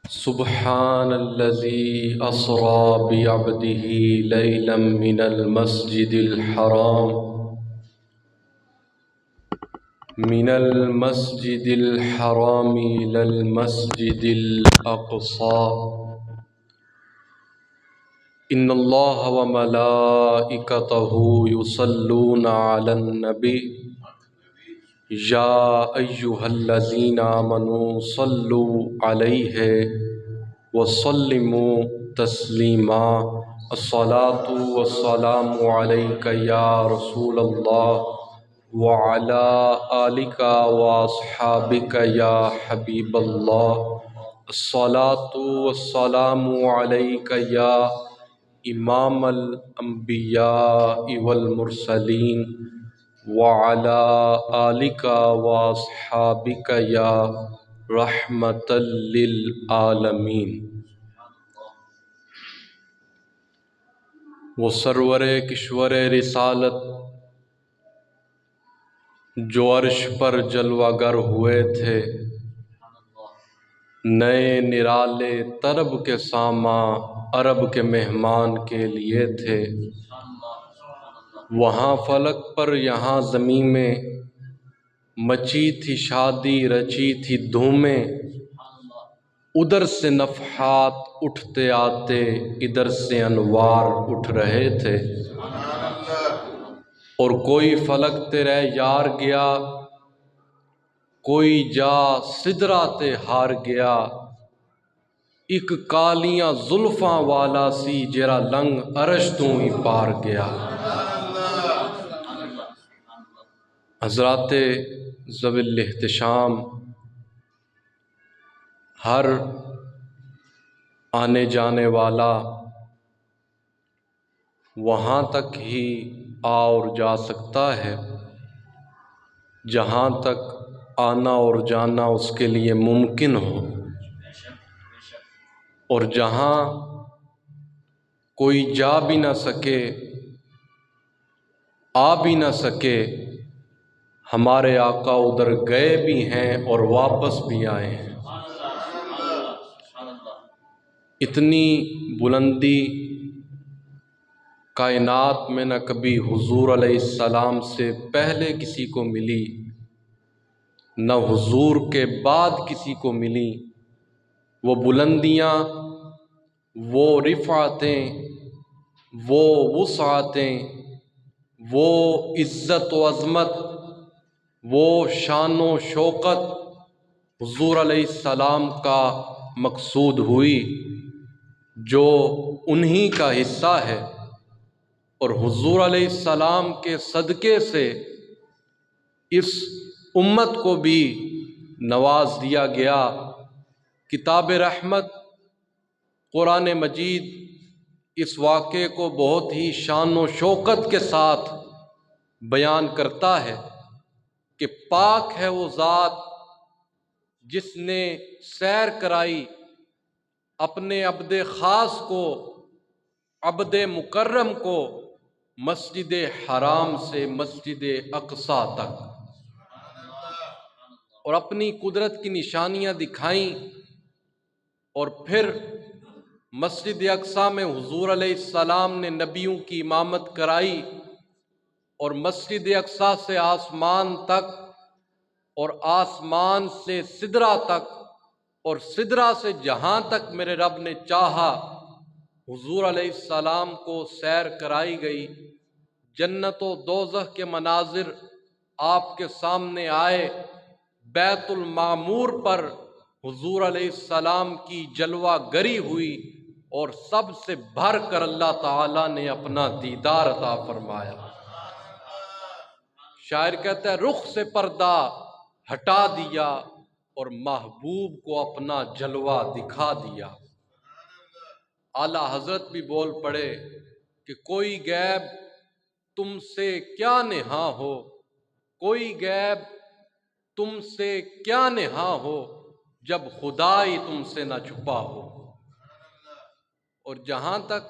سبحان الذي أسرى بعبده ليلا من المسجد الحرام إلى المسجد الأقصى إن الله وملائكته يصلون على النبي يا أيها الذين آمنوا صلوا عليه وسلموا تسليما الصلاة والسلام عليك يا رسول الله وعلى آلك وأصحابك يا حبيب الله الصلاة والسلام عليك يا إمام الأنبياء والمرسلين وعلى آلك وأصحابك يا رحمة للعالمین۔ وہ سرور کشور رسالت جو عرش پر جلوہ گر ہوئے تھے، نئے نرالے طرب کے ساماں عرب کے مہمان کے لیے تھے۔ وہاں فلک پر یہاں زمین میں مچی تھی شادی، رچی تھی دھومیں، ادھر سے نفحات اٹھتے آتے، ادھر سے انوار اٹھ رہے تھے۔ اور کوئی فلک تیرے یار گیا، کوئی جا سدراتے ہار گیا، ایک کالیاں زلفاں والا سی جرا لنگ عرش تو ہی پار گیا۔ حضرات ذوی الاحتشام، ہر آنے جانے والا وہاں تک ہی آ اور جا سکتا ہے جہاں تک آنا اور جانا اس کے لیے ممکن ہو، اور جہاں کوئی جا بھی نہ سکے، آ بھی نہ سکے، ہمارے آقا ادھر گئے بھی ہیں اور واپس بھی آئے ہیں۔ اتنی بلندی کائنات میں نہ کبھی حضور علیہ السلام سے پہلے کسی کو ملی، نہ حضور کے بعد کسی کو ملی۔ وہ بلندیاں، وہ رفعتیں، وہ وسعتیں، وہ عزت و عظمت، وہ شان و شوکت حضور علیہ السلام کا مقصود ہوئی جو انہی کا حصہ ہے، اور حضور علیہ السلام کے صدقے سے اس امت کو بھی نواز دیا گیا۔ کتاب رحمت قرآن مجید اس واقعے کو بہت ہی شان و شوکت کے ساتھ بیان کرتا ہے کہ پاک ہے وہ ذات جس نے سیر کرائی اپنے عبد خاص کو، عبد مکرم کو، مسجد حرام سے مسجد اقصی تک، اور اپنی قدرت کی نشانیاں دکھائیں، اور پھر مسجد اقصی میں حضور علیہ السلام نے نبیوں کی امامت کرائی، اور مسجد اقصی سے آسمان تک، اور آسمان سے سدرہ تک، اور سدرہ سے جہاں تک میرے رب نے چاہا حضور علیہ السلام کو سیر کرائی گئی۔ جنت و دوزخ کے مناظر آپ کے سامنے آئے، بیت المعمور پر حضور علیہ السلام کی جلوہ گری ہوئی، اور سب سے بھر کر اللہ تعالیٰ نے اپنا دیدار عطا فرمایا۔ شاعر کہتا ہے رخ سے پردہ ہٹا دیا اور محبوب کو اپنا جلوہ دکھا دیا۔ اعلیٰ حضرت بھی بول پڑے کہ کوئی غیب تم سے کیا نہاں ہو، کوئی غیب تم سے کیا نہاں ہو، جب خدا ہی تم سے نہ چھپا ہو۔ اور جہاں تک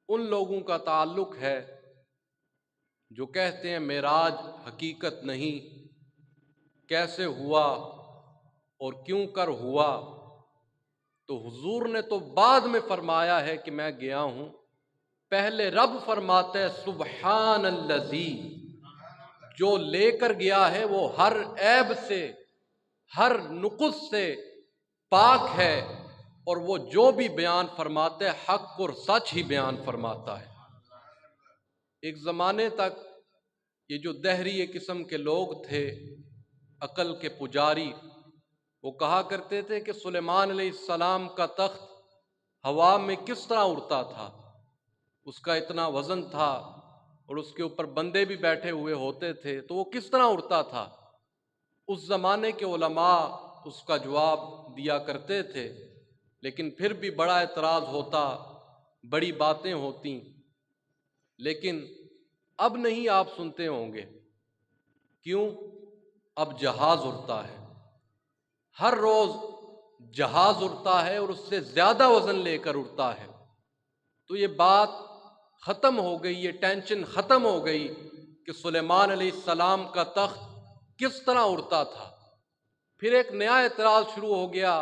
ان لوگوں کا تعلق ہے جو کہتے ہیں معراج حقیقت نہیں، کیسے ہوا اور کیوں کر ہوا، تو حضور نے تو بعد میں فرمایا ہے کہ میں گیا ہوں، پہلے رب فرماتا ہے سبحان الذی، جو لے کر گیا ہے وہ ہر عیب سے، ہر نقص سے پاک ہے، اور وہ جو بھی بیان فرماتا ہے حق اور سچ ہی بیان فرماتا ہے۔ ایک زمانے تک یہ جو دہری قسم کے لوگ تھے، عقل کے پجاری، وہ کہا کرتے تھے کہ سلیمان علیہ السلام کا تخت ہوا میں کس طرح اڑتا تھا، اس کا اتنا وزن تھا اور اس کے اوپر بندے بھی بیٹھے ہوئے ہوتے تھے، تو وہ کس طرح اڑتا تھا۔ اس زمانے کے علماء اس کا جواب دیا کرتے تھے، لیکن پھر بھی بڑا اعتراض ہوتا، بڑی باتیں ہوتی، لیکن اب نہیں آپ سنتے ہوں گے۔ کیوں؟ اب جہاز اڑتا ہے، ہر روز جہاز اڑتا ہے اور اس سے زیادہ وزن لے کر اڑتا ہے۔ تو یہ بات ختم ہو گئی، یہ ٹینشن ختم ہو گئی کہ سلیمان علیہ السلام کا تخت کس طرح اڑتا تھا۔ پھر ایک نیا اعتراض شروع ہو گیا،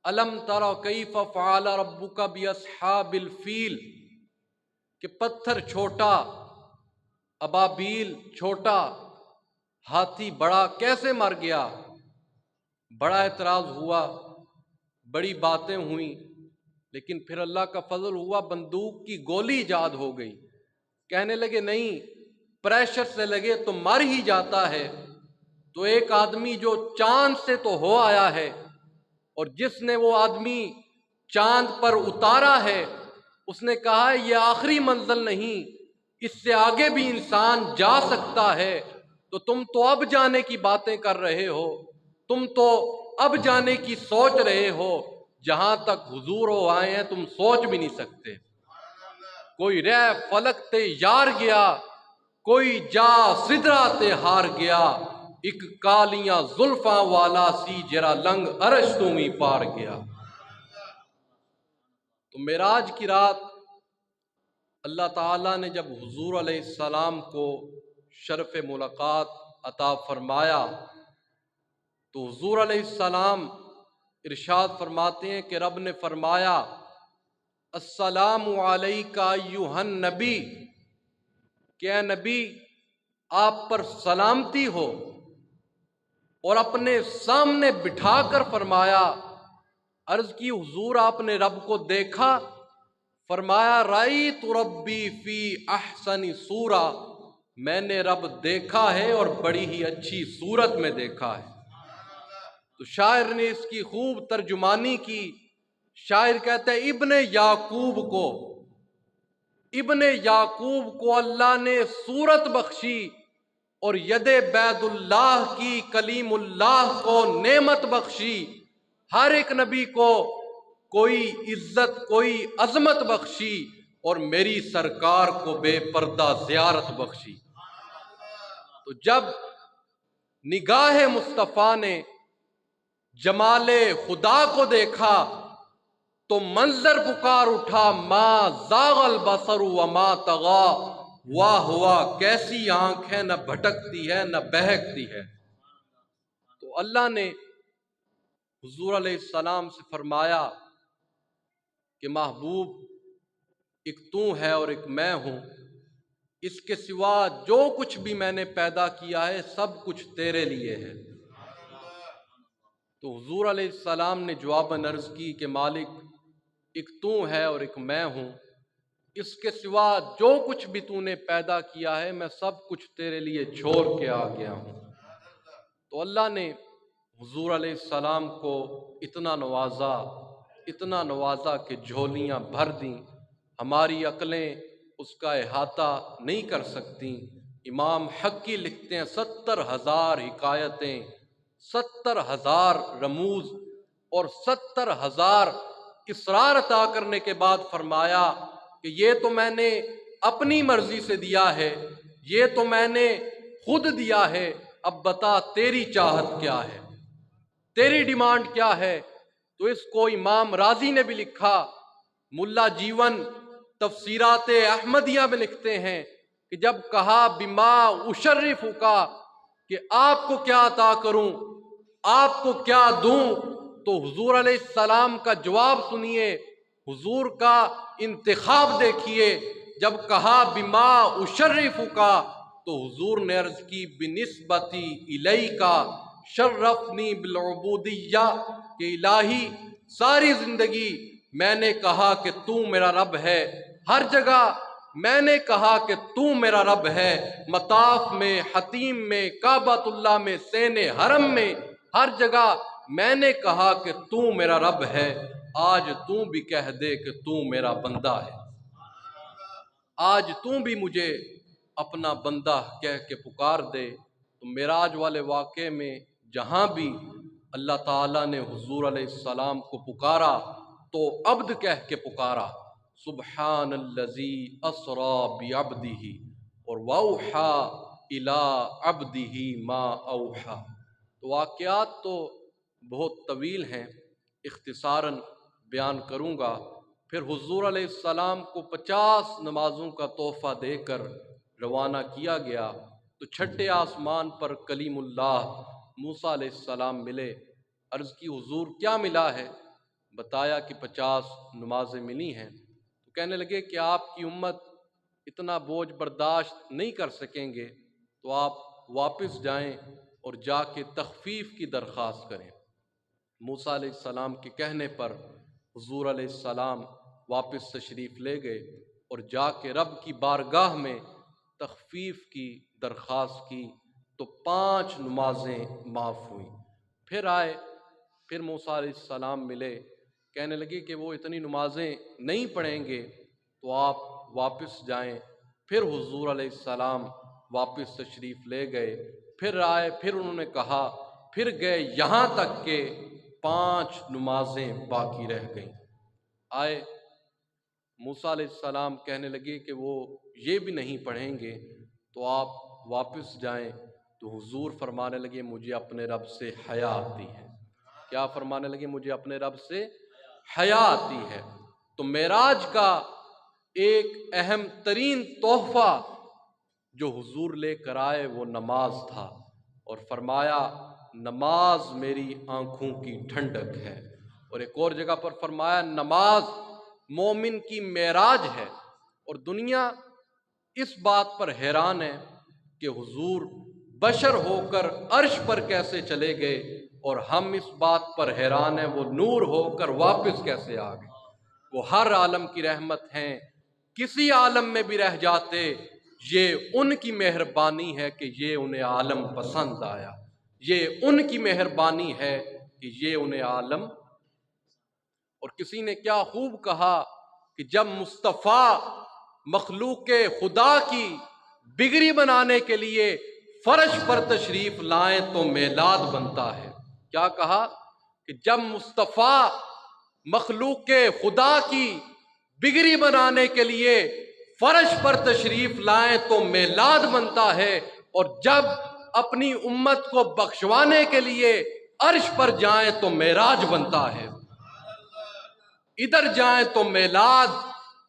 الم تر کیف فعل ربک باصحاب الفیل، کہ پتھر چھوٹا، ابابیل چھوٹا، ہاتھی بڑا کیسے مر گیا۔ بڑا اعتراض ہوا، بڑی باتیں ہوئیں، لیکن پھر اللہ کا فضل ہوا، بندوق کی گولی ایجاد ہو گئی۔ کہنے لگے نہیں، پریشر سے لگے تو مر ہی جاتا ہے۔ تو ایک آدمی جو چاند سے تو ہو آیا ہے، اور جس نے وہ آدمی چاند پر اتارا ہے، اس نے کہا یہ آخری منزل نہیں، اس سے آگے بھی انسان جا سکتا ہے۔ تو تم تو اب جانے کی باتیں کر رہے ہو، تم تو اب جانے کی سوچ رہے ہو، جہاں تک حضور ہو آئے ہیں تم سوچ بھی نہیں سکتے۔ کوئی رہ فلک تے یار گیا، کوئی جا سدرا تے ہار گیا، ایک کالیاں زلفاں والا سی جرا لنگ عرش تو می پار گیا۔ تو معراج کی رات اللہ تعالیٰ نے جب حضور علیہ السلام کو شرف ملاقات عطا فرمایا، تو حضور علیہ السلام ارشاد فرماتے ہیں کہ رب نے فرمایا السلام علیک ایھا النبی، کہ اے نبی آپ پر سلامتی ہو، اور اپنے سامنے بٹھا کر فرمایا، عرض کی حضور آپ نے رب کو دیکھا؟ فرمایا رأیت ربی فی احسن صورہ، میں نے رب دیکھا ہے اور بڑی ہی اچھی صورت میں دیکھا ہے۔ تو شاعر نے اس کی خوب ترجمانی کی۔ شاعر کہتا ہے ابن یعقوب کو اللہ نے صورت بخشی، اور ید بیت اللہ کی کلیم اللہ کو نعمت بخشی۔ ہر ایک نبی کو کوئی عزت، کوئی عظمت بخشی، اور میری سرکار کو بے پردہ زیارت بخشی۔ تو جب نگاہ مصطفیٰ نے جمال خدا کو دیکھا تو منظر پکار اٹھا، ما زاغ البصر وما طغی، واہ واہ کیسی آنکھ ہے، نہ بھٹکتی ہے نہ بہکتی ہے۔ تو اللہ نے حضور علیہ السلام سے فرمایا کہ محبوب ایک تو ہے اور ایک میں ہوں، اس کے سوا جو کچھ بھی میں نے پیدا کیا ہے سب کچھ تیرے لیے ہے۔ تو حضور علیہ السلام نے جواباً عرض کی کہ مالک ایک تو ہے اور ایک میں ہوں، اس کے سوا جو کچھ بھی تو نے پیدا کیا ہے میں سب کچھ تیرے لیے چھوڑ کے آ گیا ہوں۔ تو اللہ نے حضور علیہ السلام کو اتنا نوازا کہ جھولیاں بھر دیں۔ ہماری عقلیں اس کا احاطہ نہیں کر سکتی۔ امام حقی لکھتے ہیں 70,000 حکایتیں، 70,000 رموز اور 70,000 اسرار عطا کرنے کے بعد فرمایا کہ یہ تو میں نے اپنی مرضی سے دیا ہے، یہ تو میں نے خود دیا ہے، اب بتا تیری چاہت کیا ہے، تیری ڈیمانڈ کیا ہے۔ تو اس کو امام راضی نے بھی لکھا، ملا جیون تفسیرات احمدیہ میں لکھتے ہیں کہ جب کہا بما اشرفک، کہ آپ کو کیا عطا کروں، آپ کو کیا دوں، تو حضور علیہ السلام کا جواب سنیے، حضور کا انتخاب دیکھیے۔ جب کہا بما اشرفکا تو حضور نے عرض کی بنسبتی الیکا شرفنی بالعبودیہ، کہ الہی ساری زندگی میں نے کہا کہ تو میرا رب ہے، ہر جگہ میں نے کہا کہ تو میرا رب ہے، مطاف میں، حتیم میں، کعبۃ اللہ میں، سین حرم میں، ہر جگہ میں نے کہا کہ تو میرا رب ہے، آج تو بھی کہہ دے کہ تو میرا بندہ ہے، آج تو بھی مجھے اپنا بندہ کہہ کے پکار دے۔ تو معراج والے واقعے میں جہاں بھی اللہ تعالیٰ نے حضور علیہ السلام کو پکارا تو عبد کہہ کے پکارا، سبحان الذی اسری بعبدہ، اور واوحی الی عبدہ ما اوحی۔ تو واقعات تو بہت طویل ہیں، اختصاراً بیان کروں گا۔ پھر حضور علیہ السلام کو 50 نمازوں کا تحفہ دے کر روانہ کیا گیا، تو چھٹے آسمان پر کلیم اللہ موسیٰ علیہ السلام ملے۔ عرض کی حضور کیا ملا ہے؟ بتایا کہ 50 نمازیں ملی ہیں۔ تو کہنے لگے کہ آپ کی امت اتنا بوجھ برداشت نہیں کر سکیں گے، تو آپ واپس جائیں اور جا کے تخفیف کی درخواست کریں۔ موسیٰ علیہ السلام کے کہنے پر حضور علیہ السلام واپس تشریف لے گئے اور جا کے رب کی بارگاہ میں تخفیف کی درخواست کی، تو 5 نمازیں معاف ہوئیں۔ پھر آئے، پھر موسیٰ علیہ السلام ملے، کہنے لگے کہ وہ اتنی نمازیں نہیں پڑھیں گے، تو آپ واپس جائیں۔ پھر حضور علیہ السلام واپس تشریف لے گئے، پھر آئے، پھر انہوں نے کہا، پھر گئے، یہاں تک کہ 5 نمازیں باقی رہ گئیں۔ آئے، موسیٰ علیہ السلام کہنے لگے کہ وہ یہ بھی نہیں پڑھیں گے، تو آپ واپس جائیں۔ تو حضور فرمانے لگے مجھے اپنے رب سے حیا آتی ہے۔ کیا فرمانے لگے؟ مجھے اپنے رب سے حیا آتی ہے۔ تو معراج کا ایک اہم ترین تحفہ جو حضور لے کر آئے وہ نماز تھا، اور فرمایا نماز میری آنکھوں کی ٹھنڈک ہے۔ اور ایک اور جگہ پر فرمایا نماز مومن کی معراج ہے۔ اور دنیا اس بات پر حیران ہے کہ حضور بشر ہو کر عرش پر کیسے چلے گئے، اور ہم اس بات پر حیران ہیں وہ نور ہو کر واپس کیسے آ گئے۔ وہ ہر عالم کی رحمت ہیں، کسی عالم میں بھی رہ جاتے یہ ان کی مہربانی ہے کہ یہ انہیں عالم پسند آیا، یہ ان کی مہربانی ہے کہ یہ انہیں عالم۔ اور کسی نے کیا خوب کہا کہ جب مصطفیٰ مخلوق خدا کی بگڑی بنانے کے لیے فرش پر تشریف لائیں تو میلاد بنتا ہے۔ کیا کہا کہ جب مصطفیٰ مخلوق خدا کی بگڑی بنانے کے لیے فرش پر تشریف لائیں تو میلاد بنتا ہے، اور جب اپنی امت کو بخشوانے کے لیے عرش پر جائیں تو معراج بنتا ہے۔ ادھر جائیں تو میلاد،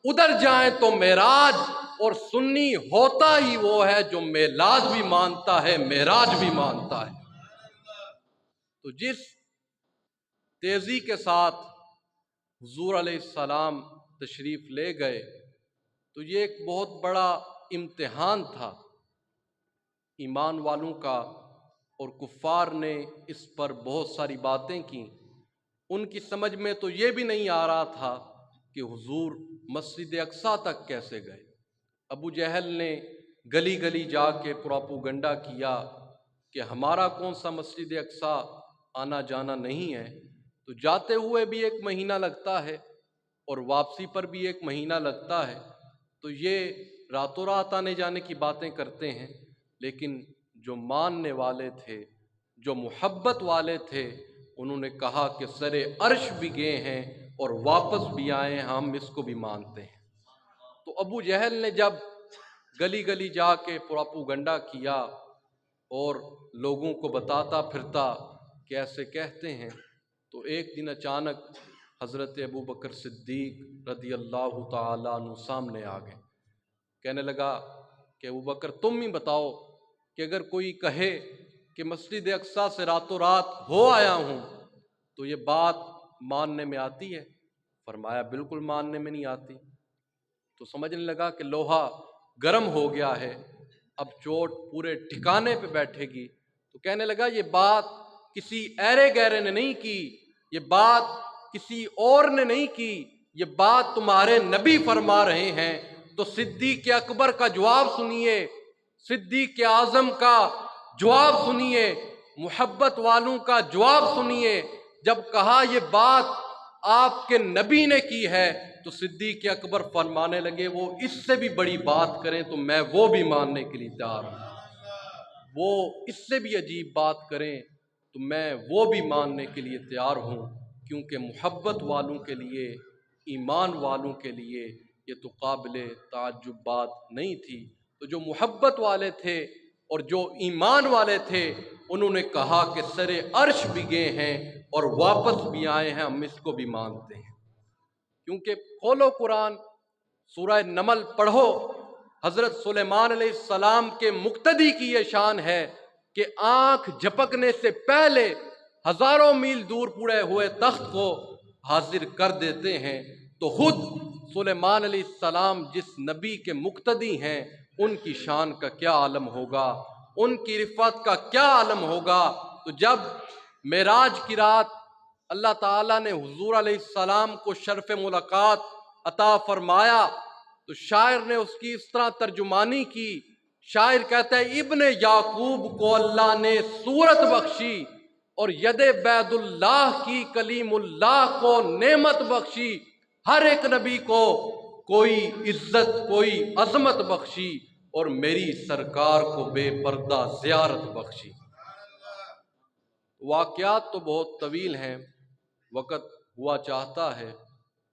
ادھر جائیں تو معراج، اور سنی ہوتا ہی وہ ہے جو میلاد بھی مانتا ہے، معراج بھی مانتا ہے۔ تو جس تیزی کے ساتھ حضور علیہ السلام تشریف لے گئے، تو یہ ایک بہت بڑا امتحان تھا ایمان والوں کا، اور کفار نے اس پر بہت ساری باتیں کی۔ ان کی سمجھ میں تو یہ بھی نہیں آ رہا تھا کہ حضور مسجد اقصیٰ تک کیسے گئے۔ ابو جہل نے گلی گلی جا کے پروپیگنڈا کیا کہ ہمارا کون سا مسجد اقصیٰ آنا جانا نہیں ہے، تو جاتے ہوئے بھی 1 مہینہ لگتا ہے اور واپسی پر بھی 1 مہینہ لگتا ہے، تو یہ راتوں رات آنے جانے کی باتیں کرتے ہیں۔ لیکن جو ماننے والے تھے، جو محبت والے تھے، انہوں نے کہا کہ سر عرش بھی گئے ہیں اور واپس بھی آئے ہیں، ہم اس کو بھی مانتے ہیں۔ تو ابو جہل نے جب گلی گلی جا کے پروپیگنڈا کیا اور لوگوں کو بتاتا پھرتا کہ ایسے کہتے ہیں، تو ایک دن اچانک حضرت ابو بکر صدیق رضی اللہ تعالیٰ عنہ سامنے آ گئے۔ کہنے لگا کہ ابو بکر تم ہی بتاؤ کہ اگر کوئی کہے کہ مسجد اقصیٰ سے راتوں رات ہو آیا ہوں، تو یہ بات ماننے میں آتی ہے؟ فرمایا بالکل ماننے میں نہیں آتی۔ تو سمجھنے لگا کہ لوہا گرم ہو گیا ہے، اب چوٹ پورے ٹھکانے پہ بیٹھے گی۔ تو کہنے لگا یہ بات کسی ایرے گیرے نے نہیں کی، یہ بات کسی اور نے نہیں کی، یہ بات تمہارے نبی فرما رہے ہیں۔ تو صدیق اکبر کا جواب سنیے، صدیق اعظم کا جواب سنیے، محبت والوں کا جواب سنیے۔ جب کہا یہ بات آپ کے نبی نے کی ہے تو صدیق اکبر فرمانے لگے وہ اس سے بھی بڑی بات کریں تو میں وہ بھی ماننے کے لیے تیار ہوں، وہ اس سے بھی عجیب بات کریں تو میں وہ بھی ماننے کے لیے تیار ہوں، کیونکہ محبت والوں کے لیے، ایمان والوں کے لیے یہ تو قابل تعجب بات نہیں تھی۔ تو جو محبت والے تھے اور جو ایمان والے تھے انہوں نے کہا کہ سر عرش بھی گئے ہیں اور واپس بھی آئے ہیں، ہم اس کو بھی مانتے ہیں۔ کیونکہ کھولو قرآن، سورہ نمل پڑھو، حضرت سلیمان علیہ السلام کے مقتدی کی یہ شان ہے کہ آنکھ جھپکنے سے پہلے ہزاروں میل دور پڑے ہوئے تخت کو حاضر کر دیتے ہیں۔ تو خود سلیمان علیہ السلام جس نبی کے مقتدی ہیں ان کی شان کا کیا عالم ہوگا، ان کی رفعت کا کیا عالم ہوگا۔ تو جب معراج کی رات اللہ تعالیٰ نے حضور علیہ السلام کو شرف ملاقات عطا فرمایا تو شاعر نے اس کی اس طرح ترجمانی کی، شاعر کہتا ہے ابن یعقوب کو اللہ نے صورت بخشی اور ید بید اللہ کی کلیم اللہ کو نعمت بخشی، ہر ایک نبی کو کوئی عزت کوئی عظمت بخشی اور میری سرکار کو بے پردہ زیارت بخشی۔ واقعات تو بہت طویل ہیں، وقت ہوا چاہتا ہے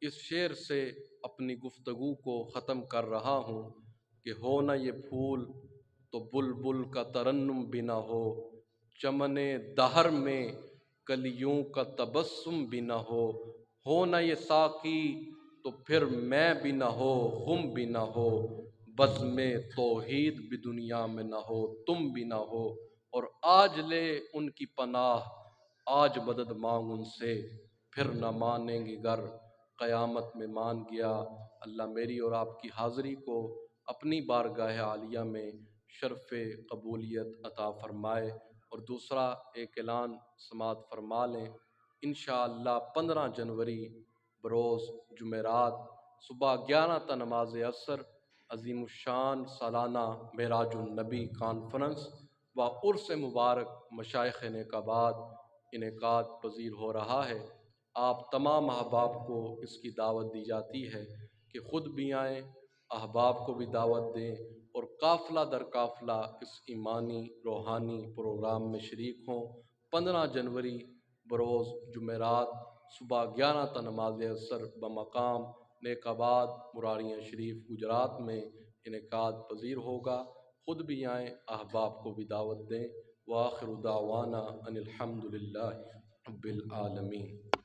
اس شعر سے اپنی گفتگو کو ختم کر رہا ہوں کہ ہو نہ یہ پھول تو بلبل کا ترنم بھی نہ ہو، چمن دہر میں کلیوں کا تبسم بھی نہ ہو نہ یہ ساقی تو پھر میں بھی نہ ہو، ہم بھی نہ ہو، بزم توحید بھی دنیا میں نہ ہو، تم بھی نہ ہو، اور آج لے ان کی پناہ آج مدد مانگ ان سے، پھر نہ مانیں گے گر قیامت میں مان گیا۔ اللہ میری اور آپ کی حاضری کو اپنی بارگاہ عالیہ میں شرف قبولیت عطا فرمائے۔ اور دوسرا ایک اعلان سماعت فرما لیں، انشاءاللہ 15 جنوری بروز جمعرات صبح 11 تا نماز عصر عظیم الشان سالانہ معراج النبی کانفرنس و عرس مبارک مشائخ نقابات انعقاد پذیر ہو رہا ہے۔ آپ تمام احباب کو اس کی دعوت دی جاتی ہے کہ خود بھی آئیں، احباب کو بھی دعوت دیں اور قافلہ در قافلہ اس ایمانی روحانی پروگرام میں شریک ہوں۔ 15 جنوری بروز جمعرات صبح 11 تا نماز عصر بمقام نیک آباد مراریاں شریف گجرات میں انعقاد پذیر ہوگا۔ خود بھی آئیں، احباب کو بھی دعوت دیں۔ وآخر دعوانا ان الحمد للہ رب العالمین۔